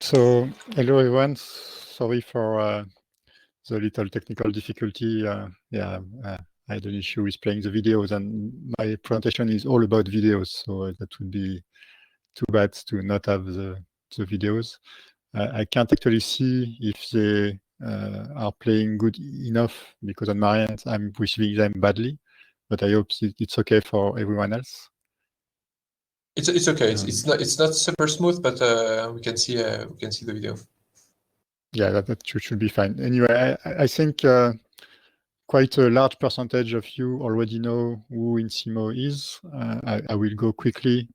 So, hello everyone. Sorry for the little technical difficulty. I had an issue with playing the videos, and my presentation is all about videos, so that would be too bad to not have the videos. I can't actually see if they are playing good enough, because on my end I'm receiving them badly, but I hope it's okay for everyone else. It's okay. It's not super smooth, but we can see the video. Yeah, that should be fine. Anyway, I think quite a large percentage of you already know who InSimo is. I will go quickly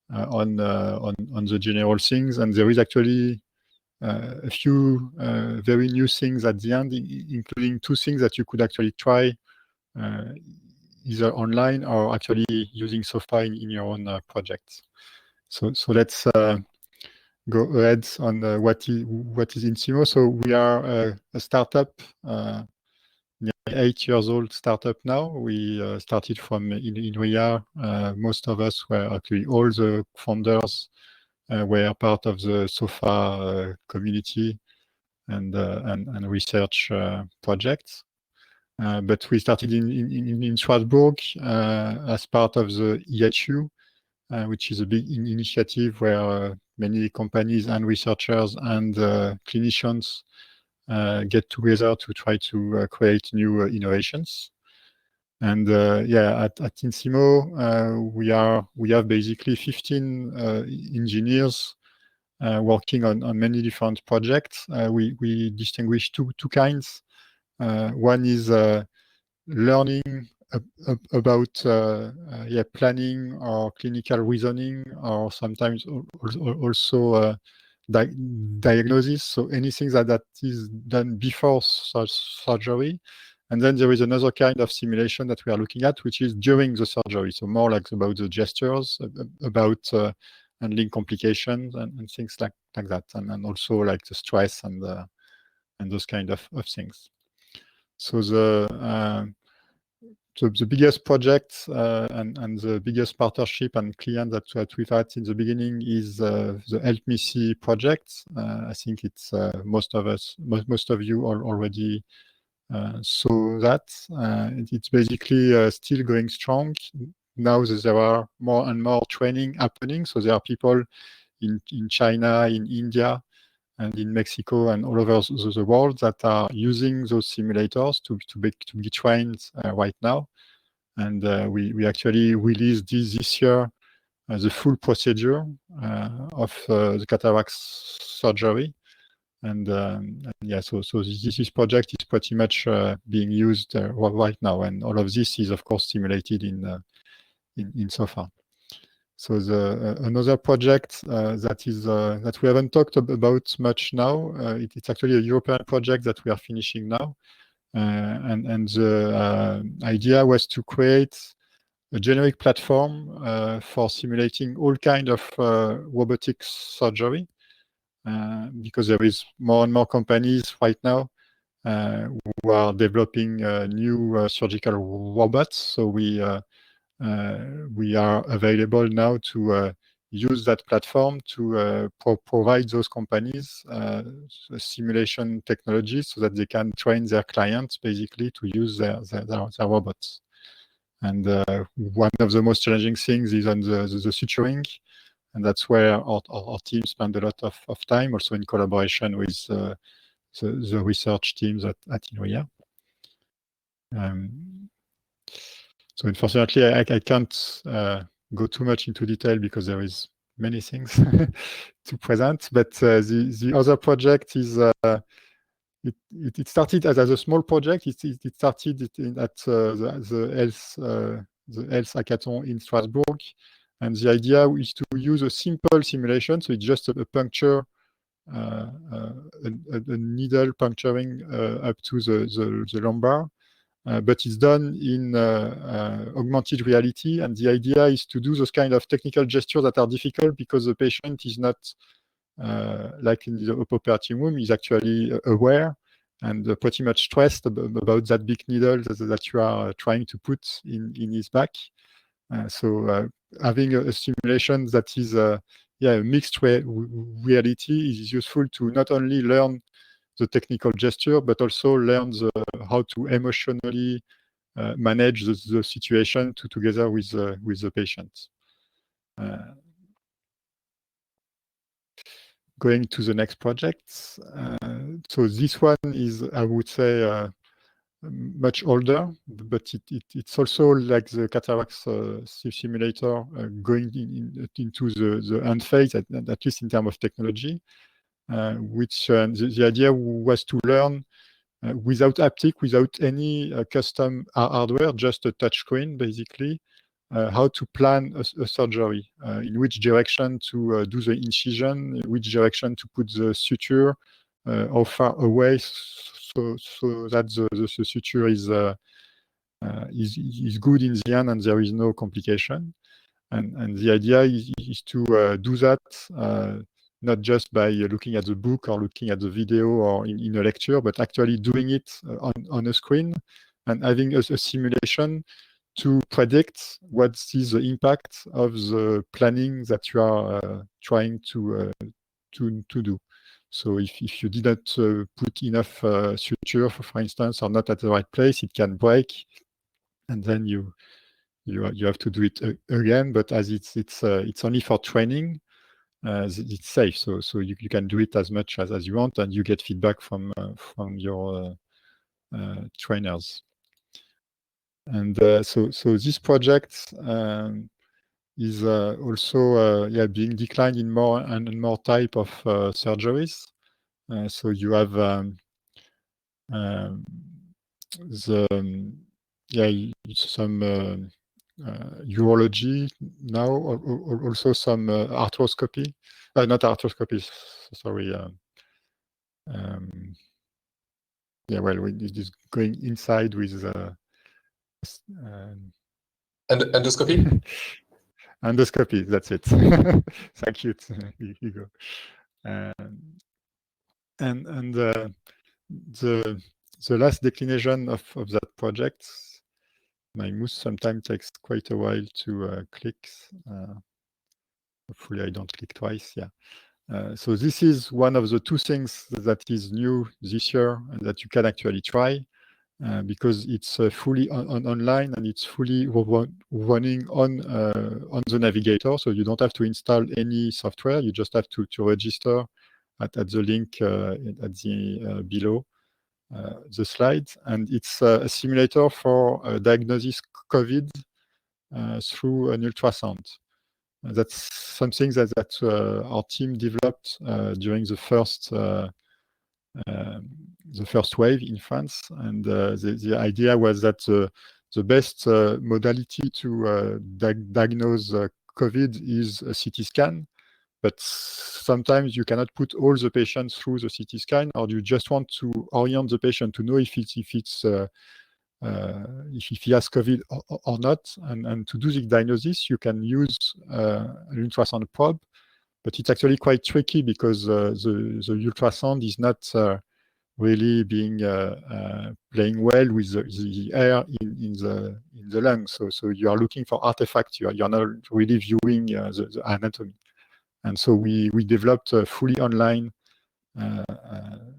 on the general things, and there is actually a few very new things at the end, including two things that you could actually try either online or actually using so far in your own projects. So let's go ahead on what is InSimo. So we are a startup, nearly 8 years old startup now. We started from in Ria. Most of us were actually, all the founders were part of the SOFA community and research projects. But we started in Strasbourg as part of the EHU, which is a big initiative where many companies and researchers and clinicians get together to try to create new innovations. And at InSimo, we have basically 15 engineers working on many different projects. We distinguish two kinds. One is learning about planning or clinical reasoning, or sometimes also diagnosis. So anything that is done before surgery. And then there is another kind of simulation that we are looking at, which is during the surgery. So more like about the gestures, about handling complications and things like that, and also like the stress and those kind of things. So the biggest project and the biggest partnership and client that we've had in the beginning is the Help Me See project. I think it's most of you already saw that. It's basically still going strong. Now there are more and more training happening. So there are people in China, in India, and in Mexico and all over the world that are using those simulators to be trained right now. And we actually released this year the full procedure of the cataract surgery. And so this project is pretty much being used right now. And all of this is, of course, simulated in SOFA. So another project that we haven't talked about much now, it's actually a European project that we are finishing now. And the idea was to create a generic platform for simulating all kind of robotic surgery, because there is more and more companies right now who are developing new surgical robots. So we are available now to use that platform to provide those companies simulation technologies so that they can train their clients basically to use their robots. And one of the most challenging things is on the suturing, and that's where our team spend a lot of time, also in collaboration with the research teams at INRIA. So unfortunately, I can't go too much into detail because there is many things to present. But the other project is it started as a small project. It started at the Health Hackathon in Strasbourg, and the idea is to use a simple simulation. So it's just a puncture, a needle puncturing up to the lumbar. But it's done in augmented reality, and the idea is to do those kind of technical gestures that are difficult because the patient is not like in the operating room, is actually aware and pretty much stressed about that big needle that you are trying to put in his back. So having a simulation that is a mixed reality is useful to not only learn the technical gesture, but also learn how to emotionally manage the situation together with the patient. Going to the next project. So this one is, I would say, much older, but it's also like the cataract simulator going into the end phase, at least in terms of technology, which the idea was to learn without haptic, without any custom hardware, just a touch screen, basically, how to plan a surgery, in which direction to do the incision, in which direction to put the suture, how far away, so that the suture is good in the end and there is no complication. And the idea is to do that not just by looking at the book or looking at the video or in a lecture, but actually doing it on a screen and having a simulation to predict what is the impact of the planning that you are trying to do. So if you didn't put enough suture, for instance, or not at the right place, it can break, and then you have to do it again. But as it's only for training, it's safe. So you can do it as much as you want, and you get feedback from your trainers. And so this project is also being declined in more and more type of surgeries. So you have some urology now, also some arthroscopy, not arthroscopy, sorry. Well, it is going inside with endoscopy. Endoscopy, that's it. Thank you. Here you go. And the last declination of that project, my mouse sometimes takes quite a while to click. Hopefully I don't click twice. Yeah. So this is one of the two things that is new this year and that you can actually try. Because it's fully online and it's fully running on the navigator, so you don't have to install any software. You just have to register at the link at the below the slide, and it's a simulator for diagnosis COVID through an ultrasound. That's something that our team developed during the first wave in France, and the idea was that the best modality to diagnose COVID is a CT scan, but sometimes you cannot put all the patients through the CT scan, or you just want to orient the patient to know if he has COVID or not, and to do the diagnosis you can use an ultrasound probe. But it's actually quite tricky because the ultrasound is not really being playing well with the air in the lungs. So you are looking for artifacts. You are not really viewing the anatomy. And so we developed a fully online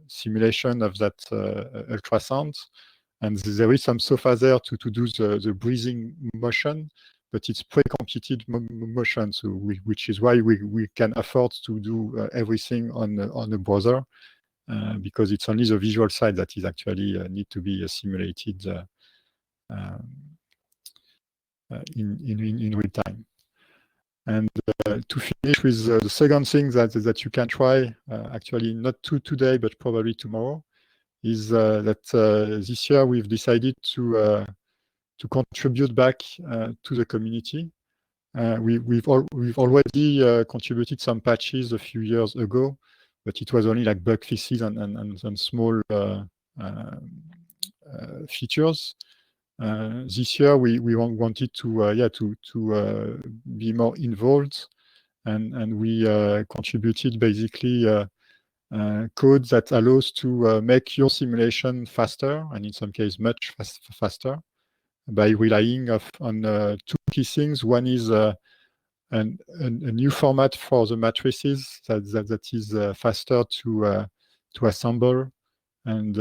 simulation of that ultrasound. And there is some software there to do the breathing motion, but it's pre-computed motion, so which is why we can afford to do everything on a browser, because it's only the visual side that is actually need to be simulated in real time. And to finish with the second thing that you can try, actually not today, but probably tomorrow, is that this year we've decided to contribute back to the community. We've already contributed some patches a few years ago, but it was only like bug fixes and some small features. This year we wanted to be more involved, and we contributed basically code that allows to make your simulation faster, and in some cases much faster, by relying on two key things. One is a new format for the matrices that is faster to assemble, and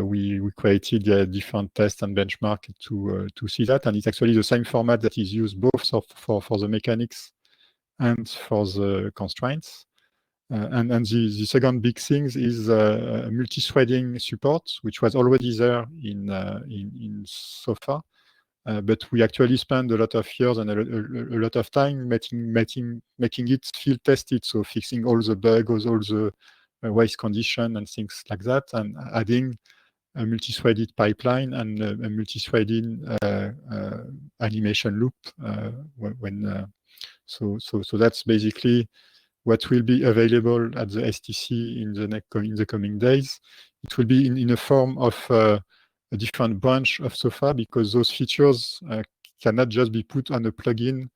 we created a different test and benchmark to see that, and it's actually the same format that is used both for the mechanics and for the constraints. And the second big thing is multi-threading support, which was already there in SOFA, but we actually spent a lot of years and a lot of time making it field tested, so fixing all the bugs, all the waste condition and things like that, and adding a multi-threaded pipeline and a multi-threaded animation loop so that's basically what will be available at the STC in the coming days. It will be in a form of a different branch of SOFA, because those features cannot just be put on a plugin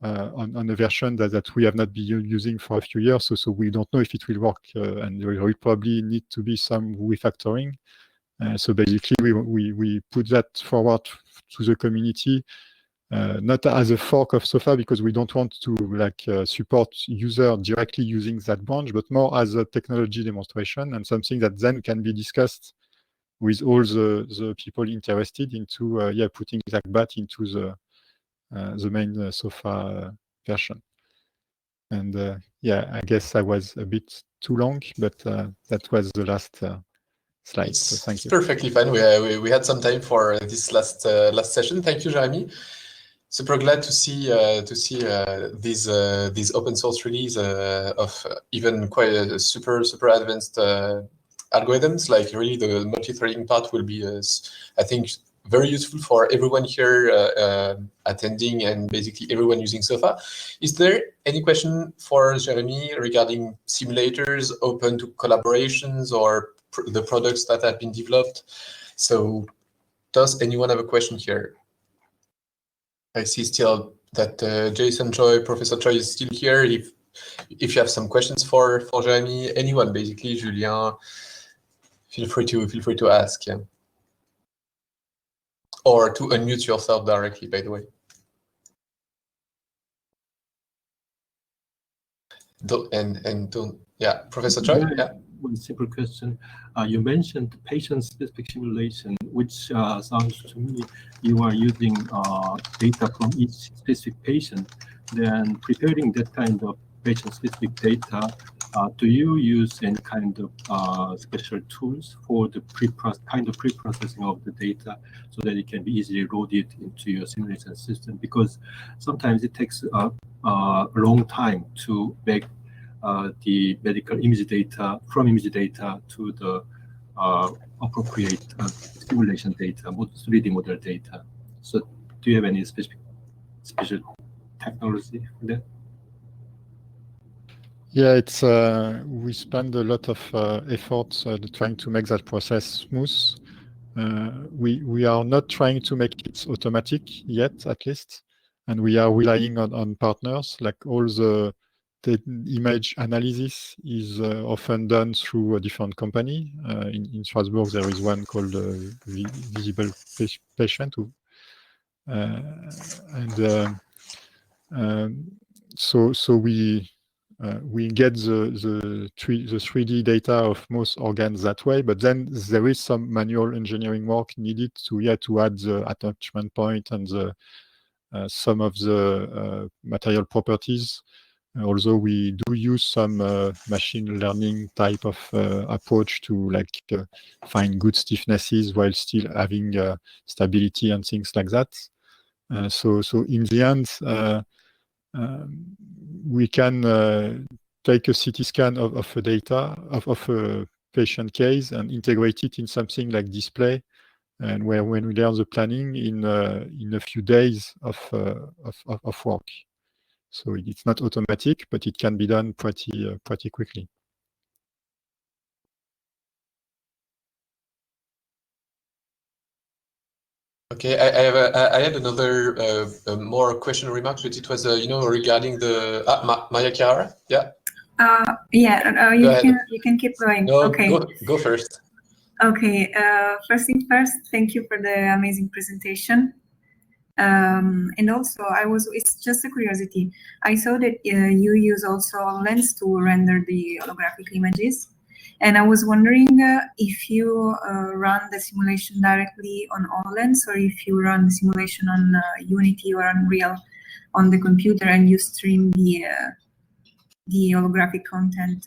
on a version that we have not been using for a few years. So we don't know if it will work, and there will probably need to be some refactoring. So basically, we put that forward to the community, not as a fork of SOFA, because we don't want to support user directly using that branch, but more as a technology demonstration and something that then can be discussed with all the people interested into putting that back into the main SOFA version. And I guess I was a bit too long, but that was the last slide. So thank you. It's perfectly fine. We had some time for this last session. Thank you, Jeremie. Super glad to see these open source release of even quite a super advanced algorithms. Like really, the multi-threading part will be, I think, very useful for everyone here attending and basically everyone using SOFA. Is there any question for Jeremie regarding simulators open to collaborations or the products that have been developed? So does anyone have a question here? I see still that Jason Choi, Professor Choi is still here. If you have some questions for Jeremie, anyone basically, Julien, feel free to ask, yeah. Or to unmute yourself directly, by the way. Professor Choi, yeah. One simple question. You mentioned patient-specific simulation, which sounds to me you are using data from each specific patient. Then preparing that kind of patient-specific data, do you use any kind of special tools for the pre-processing of the data so that it can be easily loaded into your simulation system? Because sometimes it takes a long time to make the medical image data from image data to the appropriate simulation data, 3D model data. So do you have any special technology for that? Yeah, it's we spend a lot of effort trying to make that process smooth. We are not trying to make it automatic yet, at least, and we are relying on partners. Like all the image analysis is often done through a different company. In Strasbourg, there is one called Visible Patient, so we get the 3D data of most organs that way, but then there is some manual engineering work needed to add the attachment point and some of the material properties. Although we do use some machine learning type of approach to find good stiffnesses while still having stability and things like that. So in the end, we can take a CT scan of a data of a patient case and integrate it in something like display, and when we learn the planning in a few days of work. So it's not automatic, but it can be done pretty quickly. Okay, I had another more question or remark, but it was regarding the Maya Chiara, yeah. You can keep going. No, okay. Go first. Okay. First thing first, thank you for the amazing presentation. And also, it's just a curiosity. I saw that you use also HoloLens to render the holographic images. And I was wondering if you run the simulation directly on HoloLens, or if you run the simulation on Unity or Unreal on the computer, and you stream the holographic content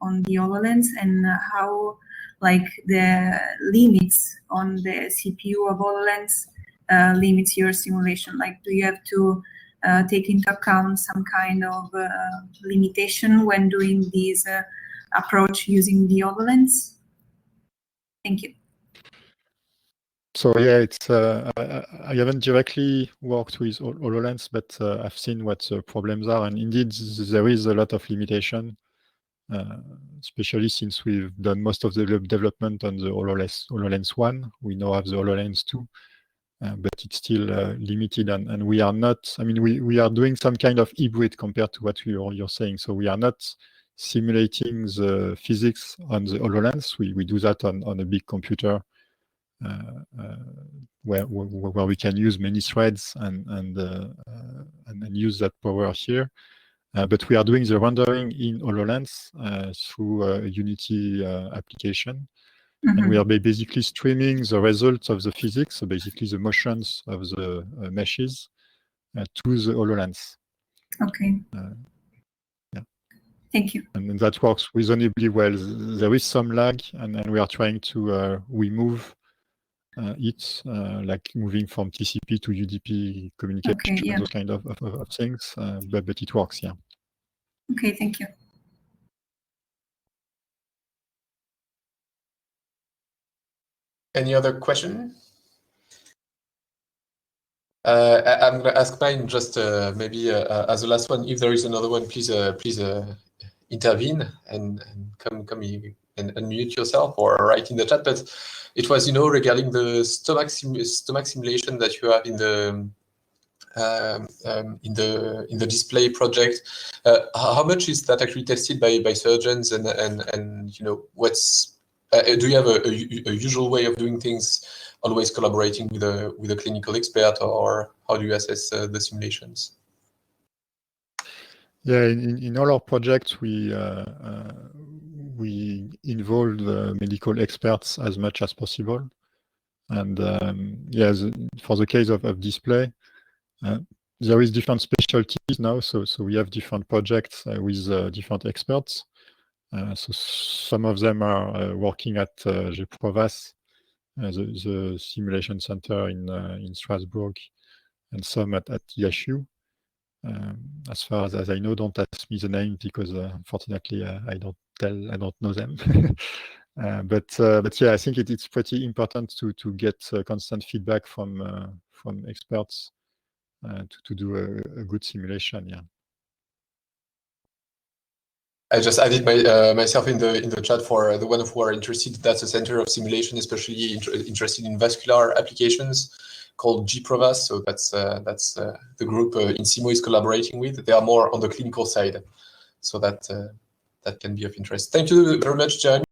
on the HoloLens, and how like the limits on the CPU of HoloLens limits your simulation. Like, do you have to take into account some kind of limitation when doing this approach using the HoloLens? Thank you. So yeah, it's I haven't directly worked with HoloLens, but I've seen what the problems are, and indeed there is a lot of limitation, especially since we've done most of the development on the HoloLens 1. We now have the HoloLens 2, but it's still limited, and we are not. I mean, we are doing some kind of hybrid compared to what you're saying. So we are not simulating the physics on the HoloLens. We do that on a big computer. Where we can use many threads and use that power here, but we are doing the rendering in HoloLens through a Unity application, and we are basically streaming the results of the physics, so basically the motions of the meshes, to the HoloLens. Okay. Yeah. Thank you. And that works reasonably well. There is some lag, and we are trying to remove like moving from TCP to UDP communication, Okay, yeah. those kind of things, but it works, yeah. Okay, thank you. Any other question? I'm going to ask mine just maybe as the last one. If there is another one, please intervene and come and unmute yourself or write in the chat. But it was, regarding the stomach simulation that you have in the display project. How much is that actually tested by surgeons, and what's do you have a usual way of doing things, always collaborating with a clinical expert, or how do you assess the simulations? Yeah, in all our projects, we involve medical experts as much as possible, and for the case of display, there is different specialties now. So we have different projects with different experts. So some of them are working at Provas, the simulation center in Strasbourg, and some at EHU. As far as I know, don't ask me the name, because unfortunately I don't know them. But yeah, I think it's pretty important to get constant feedback from experts to do a good simulation. Yeah. I just added myself in the chat for the one who are interested. That's a center of simulation, especially interested in vascular applications, called Provas. So that's the group InSimo is collaborating with. They are more on the clinical side, so that can be of interest. Thank you very much, Jeremie.